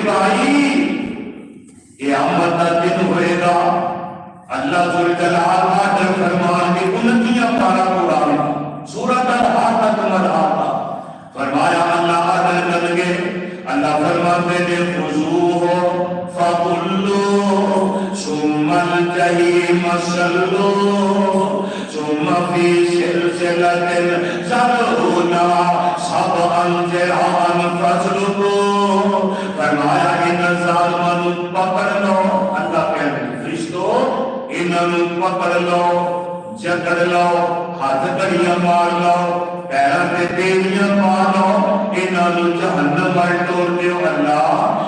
بھائی قیامت کا دن ہوئے گا، اللہ ذوالجلال آڈر فرمان کے 29 پارہ قرآن سورۃ الحاقہ تمہر آقا فرمایا اللہ آڈر کر گے، اللہ فرماتے ہیں خذوہ فغلوہ ثم الجحیم صلوہ ثم فی سلسلۃ ذرعہا سبعا ذراعا فاسلکوہ۔ فرمایا ان ظالموں پکڑ لو، اللہ کہتے ہیں فرشتوں انہوں پکڑ لو، جکڑ لو، ہاتھ کڑیاں مار لو، پیروں تے تیلیاں مار لو، انہوں جہنم ول ٹور دیو۔ اللہ